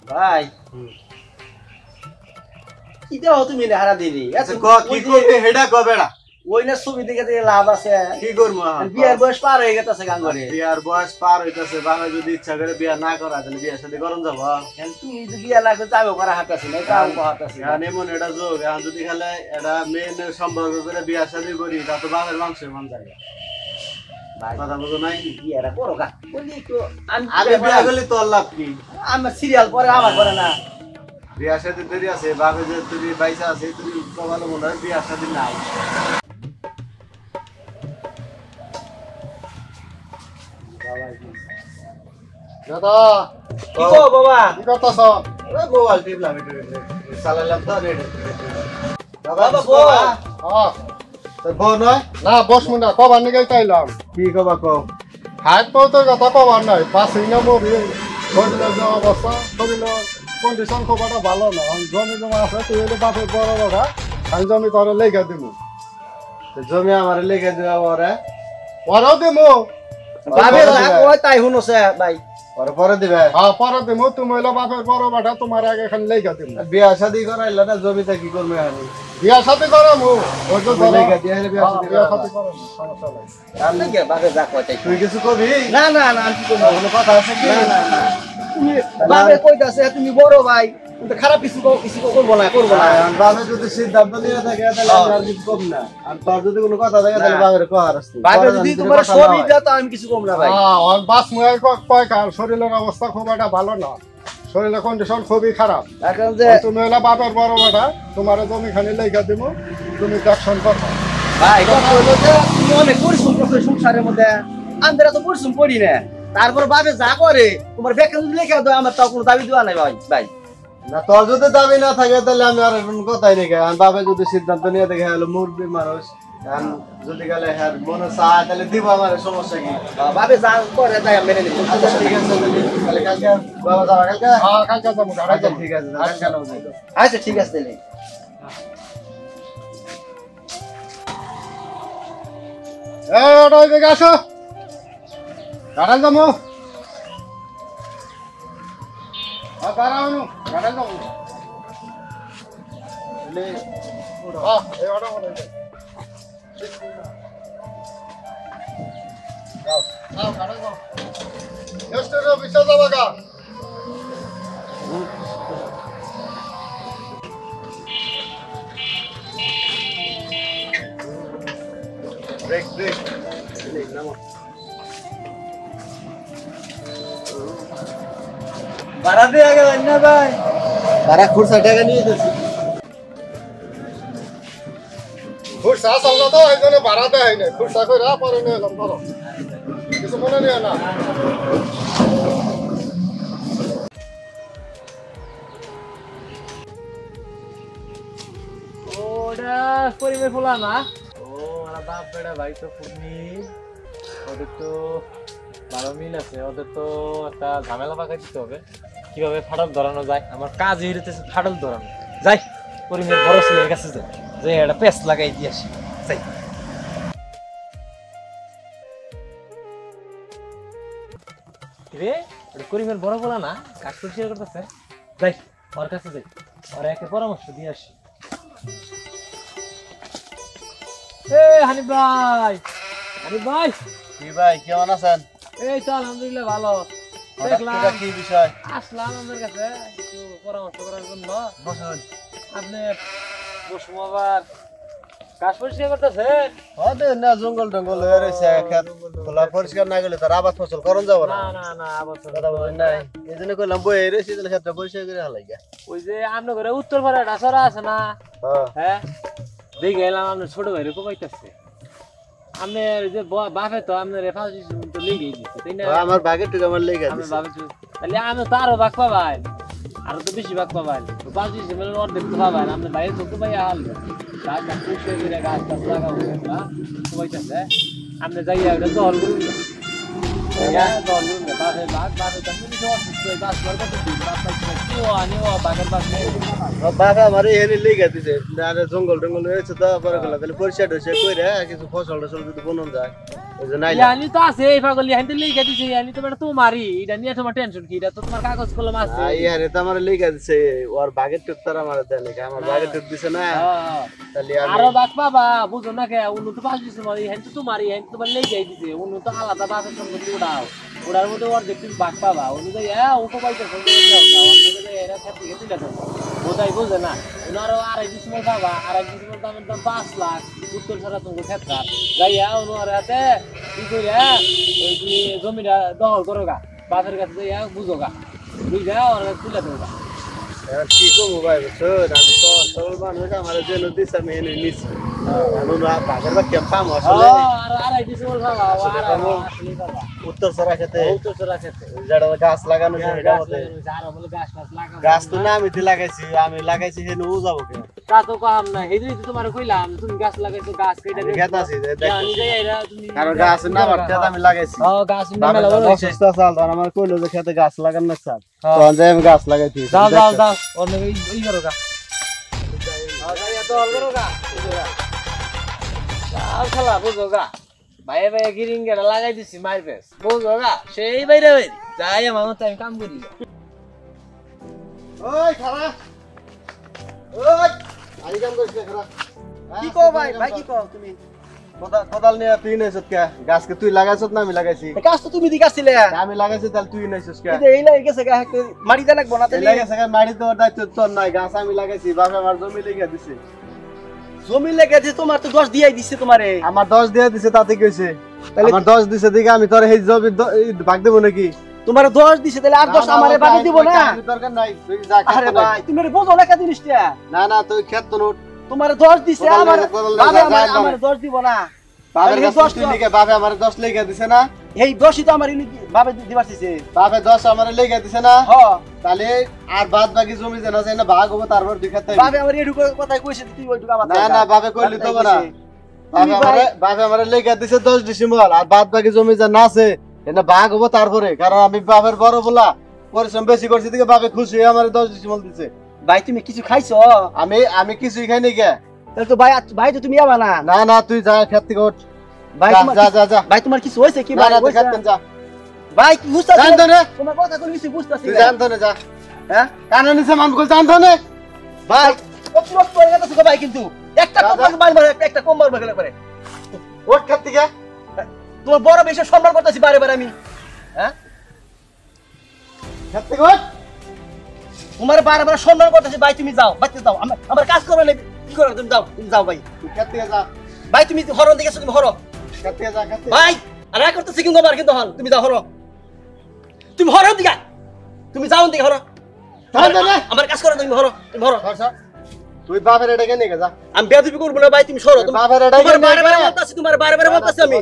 ভাই কি দাও তুমি হারা দিলি আচ্ছা কি করবে হেডা কবেড়া ওই না ছবি দেখে দেখে লাভ আছে কি করবো বিয়ার বয়স পার হয়ে গেছে গাঙ্গরে বিয়ার বয়স পার হইতাছে বাবা যদি ইচ্ছা করে বিয়া না করা তাহলে বিয়ার সাথে করন যাব তুমি যদি বিয়া না করতে আমি করা হাঁটাছি না তাও হাঁটাছি এখন এমন এটা যোগ এখন যদি খালে এটা মেন সম্পর্ক করে বিয়ার সাথে করি তা তো বাপের মাংসের মান যায় কথা বুঝো নাই বিয়াটা করো গা বলি তো আগে বিয়া করলে তোর লাভ কি আমার সিরিয়াল পরে আমার করে না বিয়ার সাথে দেরি আছে বাপে যে তুমি পয়সা আছে তুমি তো ভালো মনে হয় বিয়ার সাথে নাই দাদা কি গো বাবা কি করতেছ মোবাইল টিপলাম একটু চালালাম তো রেডি বাবা বো তোর বউ নয় না বস মুন্ডা কবার নিয়ে চাইলাম কি কবা কও হাত পৌঁছর কথা কবার নাই পাঁচই না মরি শরীরের যে অবস্থা শরীরের কন্ডিশন খুব একটা ভালো না জমি জমা আছে তুই এলে বাপের বড় কথা আমি জমি তোর লেগে দিব জমি আমার লেগে দেওয়া ওরে পরেও দিব বাবে ওই তাই শুনছে ভাই ওরে পরে দিবে হ্যাঁ পরে দিব তুমি হইলো বাপের বড় বাটা তোমার আগে এখানে লেগে দিব বিয়া শাদি করাইলা না জমিটা কি করবে আমি বিয়া সাথে করামু ওই তো লেগে দিয়ে হলে বিয়া শাদি বিয়া করা সাথে করো সমস্যা নাই আর লাগে বাবে যা কইতাই তুই কিছু কবি না না না আমি কি করব কোনো কথা আছে কি না না না তুমি বাবে কইতাছে তুমি বড় ভাই তুমি খারাপ কিছু করব না বাবা যদি সিদ্ধান্ত নিয়ে থাকে তাহলে আমি আর কিছু কম না আর তোর যদি কোনো কথা থাকে তাহলে বাবার কহার আসছে বাবে যদি তোমার সবই দাও তো আমি কিছু কম না ভাই হ্যাঁ আর বাস মুয়ে কয় কার শরীরের অবস্থা খুব একটা ভালো না শরীরের কন্ডিশন খুবই খারাপ এখন যে তুমি হইলে বাপের বড় বেটা তোমার জমি খানি লেখা দিব তুমি দেখশন করো ভাই কথা হলো যে তুমি অনেক পরিশ্রম করছো সংসারের মধ্যে আমরা তো পরিশ্রম করি না তারপর বাবে যা করে তোমার ব্যাখ্যা যদি লিখে দাও আমার তাও কোনো দাবি দেওয়া নাই ভাই ভাই না তোর যদি দাবি না থাকে তাহলে আমি আর কোনো কথাই নেই আর বাবা যদি সিদ্ধান্ত নিয়ে দেখে হলো মুরবি মানুষ যদি গেলে হ্যাঁ মনে চায় তাহলে দিব আমার সমস্যা কি বাবে যা করে তাই আমি মেনে নিব আচ্ছা ঠিক আছে তাহলে কালকে বাবা যাওয়া কালকে হ্যাঁ কালকে যাবো আচ্ছা ঠিক আছে আচ্ছা ঠিক আছে তাহলে ওটা ওই দিকে আসো গাড়াল যাবো গাড়ানো গাড়াল যাবো এই ওটা মনে হয় যাও গাড়াল যাও এস্টের অফিসে যাবো গা ব্রেক ব্রেক ভাড়া দিয়ে গেলেন না ভাই তারা খুরসা টাকা নিয়ে যাচ্ছি খুরসা আসল না তো এই জন্য ভাড়া দেয় নাই খুরসা করে পরে নিয়ে এলাম ধরো কিছু মনে নিয়ে না ওটা পরিবেশ বলা না ও আমার বাপ বেড়া ভাই তো ফুটনি ওদের তো 12 মিল আছে ওদের তো একটা ঝামেলা পাকাই দিতে হবে কিভাবে ফাটল ধরানো যায় আমার কাজ হইতেছে ফাটল ধরানো যাই পরিমের বড় ছেলের কাছে যাই যে একটা পেস লাগাই দিয়ে আসি যাই রে করিমের বড় বলা না কাজ পরিষ্কার করতেছে যাই ওর কাছে যাই ওর একটা পরামর্শ দিয়ে আসি হানিফ ভাই কি ভাই কেমন আছেন এই তো আলহামদুলিল্লাহ ভালো দেখলাম কি বিষয় আসলাম আপনার কাছে একটু পরামর্শ করার জন্য বসুন আপনি বসুমাবার কাজ পরিষ্কার করতেছেন ওদের না জঙ্গল টঙ্গল হয়ে রয়েছে খেত খোলা পরিষ্কার না গেলে তার আবাদ ফসল করন যাব না না না আবার কথা বলেন নাই এই জন্য কইলাম বই রয়েছে তাহলে ক্ষেত্রে পরিষ্কার করে হালাই গা ওই যে আপনার ঘরে উত্তর পাড়া ডাসরা আছে না হ্যাঁ দেখে এলাম আপনার ছোট ভাইরে কোপাইতেছে আপনার যে বাপে তো আপনার রেফারেন্স তো লেগেই দিচ্ছে তাই না আমার বাগের টুকু আমার লেগে আমি আছে ভাবছি তাহলে আমি তো আরো ভাগ পাবাই আরো তো বেশি ভাগ পাবাই 5 মিলিয়ন অর্ধেক তো পাবাই আপনার বাইরে তো ভাই হাল গাছ পুষে করে গাছ টাছ লাগাবো না কোপাইতেছে আপনি যাইয়া এটা দল করুন না দল করুন না বাঘের বাঘ বাঘের তো মিনি অসুস্থ হয়ে গাছ করবে তো বাঘ পাইছে কি ও আনি ও বাঘের বাঘ নেই বাঘা আমার এনে লেগে দিছে আরে জঙ্গল টঙ্গল হয়েছে তো পরে গেল তাহলে পরিষ্কার হয়েছে কইরা কিছু ফসল টসল যদি বনন যায় ওই যে নাইলে ইয়ানি তো আছে এই পাগল ইয়ানি তো লিখে দিছে ইয়ানি তো বেটা তোমারই এটা নিয়ে তোমার টেনশন কি এটা তো তোমার কাগজ কলম আছে ইয়ারে তো আমার লেগে দিছে ওর বাঘের টুক তার আমার দেয় নাকি আমার বাঘের টুক দিছে না তাহলে আরো বাঘ পাবা বুঝো না কে উন্নত পাঁচ দিছে মানে ইয়ানি তো তোমারই ইয়ানি তো তোমার লেগে দিছে উন্নত আলাদা বাঘের সম্পত্তি উড়াও ওটার মধ্যে ওর দেখতে বাঘ পাবা অনুযায়ী ও তো পাইতে এরা খেতে খেতে দেখো বোঝাই বোঝে না ওনারও 2.5 ডিসেম্বর পাবা 2.5 ডিসেম্বর দামের দাম 5 লাখ উত্তর ছাড়া তোমাকে ক্ষেত্র যাইয়া ওনার হাতে কি করে ওই তুমি জমিটা দখল করো গা বাজারের কাছে যাইয়া বুঝো গা বুঝা ওরা তুলে দেবো গা কি করবো ভাই বুঝছো আমি তো সরল মানুষ আমার যে নদী আমি এনে নিচ্ছি বাঘের বা ক্যাম্পাম আসলে আর 2.5 ডিসেম্বর পাবা আসলে পাবা উত্তর সরা খেতে উত্তর ছাড়া ক্ষেত্রে যেটা গাছ লাগানো সেটা মধ্যে গাছ টাছ লাগাবো গাছ তো না আমি লাগাইছি হেন ও যাবো কে তা তো কাম না হেদিন তো তোমার কইলাম তুমি গাছ লাগাইছো গাছ কেটে খেত আছে জানি যাই এরা তুমি কারণ গাছ না বাড়তে আমি লাগাইছি গাছ মেলা বড় হইছে অসুস্থ চাল ধর আমার কইলো যে খেতে গাছ লাগান না স্যার তো আমি গাছ লাগাইছি যাও যাও যাও অন্য এই করো গা যাইয়া তো অল করো গা যাও খেলা বুঝো গা ভাই ভাই গিরিঙ্গেরা লাগাই দিছি মাইর পেস বুঝো গা সেই বাইরে বাইরে যাই আমার মতো আমি কাম করি ওই খারা ওই আই কাম করিস খারা কি কও ভাই ভাই কি কও তুমি কোদাল নিয়ে তুই নেছস কে গাছকে তুই লাগাইছস না আমি লাগাইছি কাজ তো তুমি দিকাছিলে আমি লাগাইছি তাহলে তুই নেছস কে এই লাগে গেছে গা মাটি দা লাগবো না এই লাগাইছে কে মারি তোর দায়িত্ব তোর নাই গাছ আমি লাগাইছি বাবা আমার জমি লেগে দিছে জমি লেগে যে তোমার তো 10 দিয়াই দিছে তোমারে আমার 10 দিয়ে দিছে তাতে কি হইছে আমার 10 দিছে দিকে আমি তোর এই জমি ভাগ দেব নাকি তোমার 10 দিছে তাহলে আর 10 আমারে বাকি দিব না দরকার নাই তুই যা আরে ভাই তুমি বোঝো না কা জিনিসটা না না তুই খেত তো নোট তোমার 10 দিছে আমার 10 দিব না বাবার কাছে তুই লিখে বাবা আমার 10 লেগে দিছে না এই 10ই তো আমার বাবা দিবার দিছে বাবা 10 আমার লেগে দিছে না হ্যাঁ তাহলে আর বাদ বাকি জমি যেন আছে না ভাগ হবে তারপর দুই খাতে বাবা আমার এটুকু কথা কইছে তুই ওইটুকু আমার না না বাবা কইলি তো না বাবা আমার লেগে দিছে 10 ডিসেম্বর আর বাদ বাকি জমি যেন আছে এটা ভাগ হবে তারপরে কারণ আমি বাবার বড় বলা পরিশ্রম বেশি করছি দিকে বাবা খুশি হয়ে আমার 10 ডিসেম্বর দিছে ভাই তুমি কিছু খাইছো আমি কিছুই খাই নাই কে তাহলে তো ভাই তো তুমি আবা না না না তুই যা খেত থেকে ওঠ ভাই যা তোমার যা যা যা ভাই তোমার কিছু হইছে কি না ভাই না তুই খেত যা ভাই কি বুঝতাছ জানতো না তোমার কথা কোন কিছু বুঝতাছি তুই না জানতো না যা হ্যাঁ কানে নিছে মান কল জানতো না ভাই কত পড়ে গেছে ভাই কিন্তু একটা কম মার একটা কম মার গেলে পারে ওঠ খেত থেকে তোমার বড় বেশি সম্মান করতেছি বারে বারে আমি হ্যাঁ খেত থেকে ওঠ তোমার বারে বারে সম্মান করতেছি ভাই তুমি যাও বাচ্চা যাও আমার কাজ করবে না কি করো তুমি যাও ভাই তুই খেত থেকে যা ভাই তুমি হরন দেখেছো তুমি হরো খেত থেকে যা খেত থেকে ভাই আর এক করতেছি কিন্তু আমার কিন্তু হন তুমি যাও হরো তুমি হরো দিকা তুমি যাও দিকে হরো জানতো না আমার কাজ করো তুমি হরো সর সর তুই বাবার এটা কেন যা আমি বেয়াদবি করব না ভাই তুমি সরো বাবার এটা তোমার বারে বারে বলতাছি তোমার বারে বারে বলতাছি আমি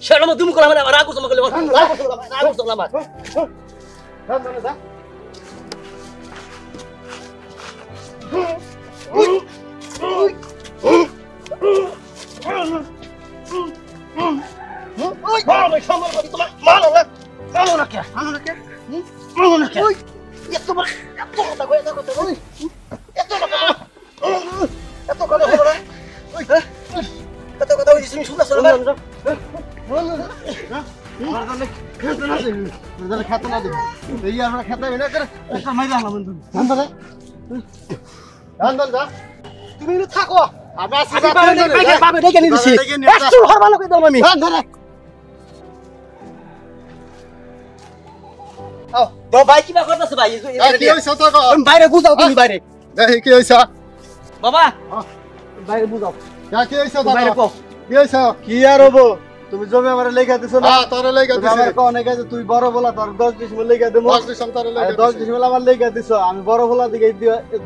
সেরকম তুমি কোলা মানে রাগ করছো আমাকে রাগ করছো আমার জানতো না যা ওই ভাই সম্মান করি তোমার মানো না কে মানো না কে ওই এত বড় এত কথা কই ওই এত কথা হলো না ওই এত কথা হইছিস তুমি শুনছ না খেতে না দেবো এই আমরা খেতে না করে একটা মাইরা হলাম জানতো না জানতো না তুমি থাকো আমি আসি বাবা ডেকে নিয়ে দিছি একটু ঘর ভালো করে দাও আমি জানতো না আও তো ভাই কি ব্যাপার আছে ভাই কি হইছে তো তুমি বাইরে বুঝাও তুমি বাইরে দেখি কি হইছে বাবা বাইরে বুঝাও কি হইছে তো বাইরে কও কি হইছে কি আর হবো তুমি জমি আমারে লেখা দিছো না তোরে লেগে তুমি আমার কোন লেখা তুই বড় বলা তোর 10 ডিসেম্বর লেখা দেবো 10 ডিসেম্বর তোরে লেগে 10 ডিসেম্বর আমার লেখা দিছো আমি বড় বলা দিকে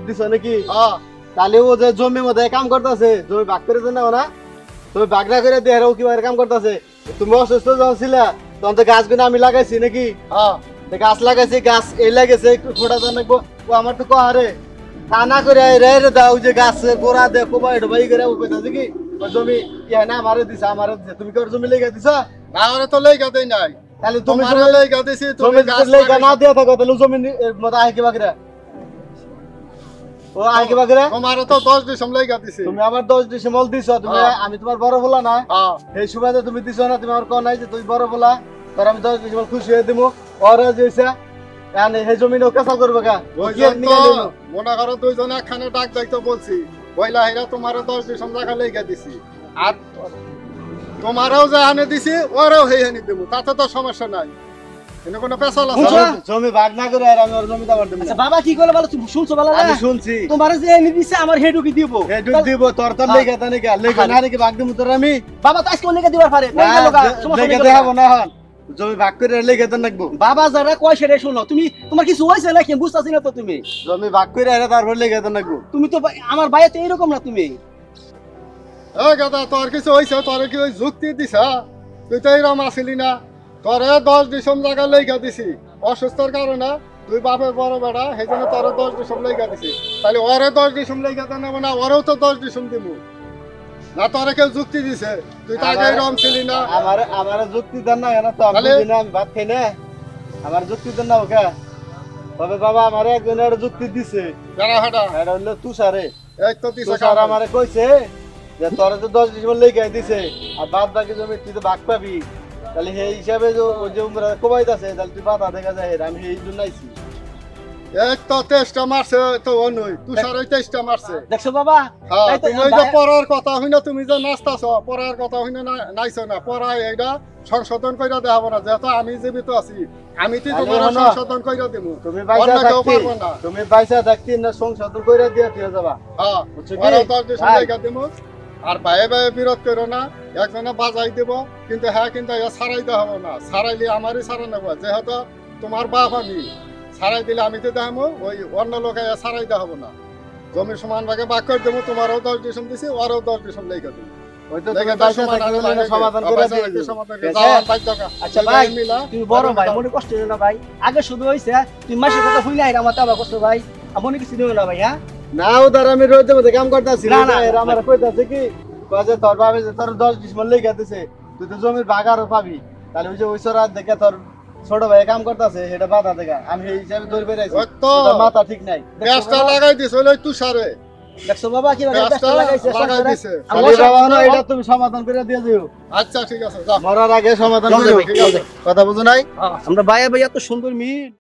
দিছো নাকি হ্যাঁ তাহলে ও যে জমির মধ্যে কাম করতেছে জমি ভাগ করে দেন না তুমি ভাগ না করে দিয়ে ও কিভাবে কাম করতেছে তুমি অসুস্থ যখন ছিলা তখন তো গাছগুলো আমি লাগাইছি নাকি হ্যাঁ গাছ লাগাইছি গাছ এই লাগেছে একটু ফোটা জানাবো ও আমার তো কহারে তা না করে রে দাও যে গাছের গোড়া দে কোবাই ডবাই করে উঠবে না দেখি জমি ইয়া না আমারে দিছে তুমি কি ওর জমি লেগে দিছ না ওরে তো লেগে দেই নাই তাহলে তুমি তোমার লেগা দিছি তুমি জমি গাছ লেখা না লাগাইছো। দিয়ে থাকো তাহলে জমি মতো আয় কি বাকিরা ও আয় কি বাকিরা তোমার তো 10 ডিসেম্বর লেগা দিছি তুমি আমার 10 ডিসেম্বর দিছো তুমি হ্যাঁ। আমি তোমার বড় বলা না হ্যাঁ এই সুবাদে তুমি দিছো না তুমি আমার কোন নাই যে তুই বড় বলা তোর আমি 10 ডিসেম্বর খুশি হয়ে দিমু ওরা জইছে এনে হে জমিন কেসাল করবে কা দুইজন তো মনে করো দুইজন একখানে ডাক দাইতো বলছি বইলা হেরা তোমার 10 ডিসেম্বর টাকা লেগা দিছি আর তোমারও যে আনে দিছি ওরাও হেই আনি দেবো তাতে তো সমস্যা নাই কিন্তু কোনো পেছাল আছে বুঝছো? জমি ভাগ না করে আর আমি ওর জমি দাবার দিমু আচ্ছা বাবা কি করলো বলো তুমি শুনছো বলো আমি না শুনছি তোমার যে এনে দিছে আমার হেডুকি দিব হে দুধ দিব তোর তোর লেখা তা নাকি লেখা না নাকি ভাগ দিমু তোর আমি বাবা তো আজকে অনেকে দিবার পারে কই গেল গা সমস্যা লেখা নেই দেখাবো না হন জমি ভাগ করে লেখা তা নাকবো বাবা যারা কয় সেটা শোনো তুমি তোমার কিছু হইছে নাকি বুঝতাছি না তো তুমি জমি ভাগ করে আর তারপর লেখা তা নাকবো তুমি তো আমার ভাইয়া তো এরকম না তুমি এ গাদা তোর কিছু হইছে তোর কি ওই যুক্তি দিছা তুই তো এরকম আসিলি না তোরে 10 ডিসেম্বর টাকা লেগা দিছি অসুস্থর কারণে তুই বাপের বড় বেড়া সেই জন্য তোর 10 ডিসেম্বর লেগা দিছি তাহলে ওরে 10 ডিসেম্বর লেগা দেন না ওরেও তো 10 ডিসেম্বর দিব না তোরে কেউ যুক্তি দিছে তুই তো আগে এরকম ছিলি না আমার যুক্তি দেন না কেন তো আমি তাহলে? বুঝি না আমি ভাত খাই না আমার যুক্তি দেন না ওকে তবে বাবা আমার একজন একটা যুক্তি দিছে যারা হাঁটা এটা হলো তুষারে এই তো দিছে তুষার আমারে কইছে যে তোরা তো 10 ডিসেম্বর লেগে দিছে আর বাদ বাকি জমি তুই তো ভাগ পাবি তাহলে সেই হিসাবে যে ওই যে উমরা কবাইত আছে তাহলে তুই বাধা দেখা যায় আমি এই জন্য আইছি এই তো তেষ্টা মারছে তো অনই তুষার ওই তেষ্টা মারছে দেখছো বাবা হ্যাঁ তাই তো তুমি ওই যে পড়ার কথা হইনা তুমি যে নাচতাছ পড়ার কথা হইনা নাইছো না পড়ায় এইটা সংশোধন কইরা দেখাবো না যেহেতু আমি জীবিত আছি আমি তো তাহলে তোমার হলো। সংশোধন কইরা দেবো তুমি অন্য বাইসা কেউ থাকতি পারবো না তুমি বাইসা থাকতি না সংশোধন কইরা দিয়ে তুই যাবা হ্যাঁ বুঝছো কি? ওরা 10 ডিসেম্বর ভাই। লেগা দেবো আর ভাইয়ে ভাইয়ে বিরোধ করো না একজনে বাজাই দেব কিন্তু হ্যাঁ কিন্তু এ ছাড়াই দেওয়া হবো না ছাড়াইলে আমারই ছাড়া নেবো যেহেতু তোমার বাপ আমি ছাড়াই দিলে আমি তো দেখাবো ওই অন্য লোকে ছাড়াই দেওয়া হবো না জমি সমান ভাগে ভাগ করে দেবো তোমারও 10 ডিসেম্বর দিছি ওরও 10 ডিসেম্বর লেগে দেবো ওই তো লেগে তুমি দাও বাইসা সমান থাকলে আগে না সমাধান করে দিয়ে দিও। সমাধান ঠিক করে আছে? দাও আর বাইর টাকা আচ্ছা ভাই মিলা তুমি বড় ভাই মনে কষ্ট দিও না ভাই আগে শুধু হইছে তুমি মাসের কথা হইলে আইরা আমার তাবা কষ্ট ভাই আর মনে কিছু দিও না ভাই হ্যাঁ না উদার আমি রোজে মধ্যে কাম করতেছি না, না, এরা আমার কইতাছে কি কয়ে তোর বাবে যে তোর 10 ডিসেম্বর লেগে দিছে তুই তো জমির ভাগ আরো পাবি তাহলে ওই যে ওই সরাত দেখে তোর ছোট ভাই কাম করতেছে সেটা বাধা দেখা আমি এই হিসাবে দৌড় বেড়াইছি ওই তো তোর মাথা ঠিক নাই গ্যাসটা লাগাই দিছ ওই তুষারে দেখছো বাবা কি গ্যাসটা লাগাই দিছে খালি বাবা হলো এটা তুমি সমাধান করে দিয়ে দিও আচ্ছা ঠিক আছে যাও মরার আগে সমাধান যাও, করে যাও, দিও। কথা বুঝো নাই আমরা ভাইয়া ভাইয়া এত সুন্দর মিল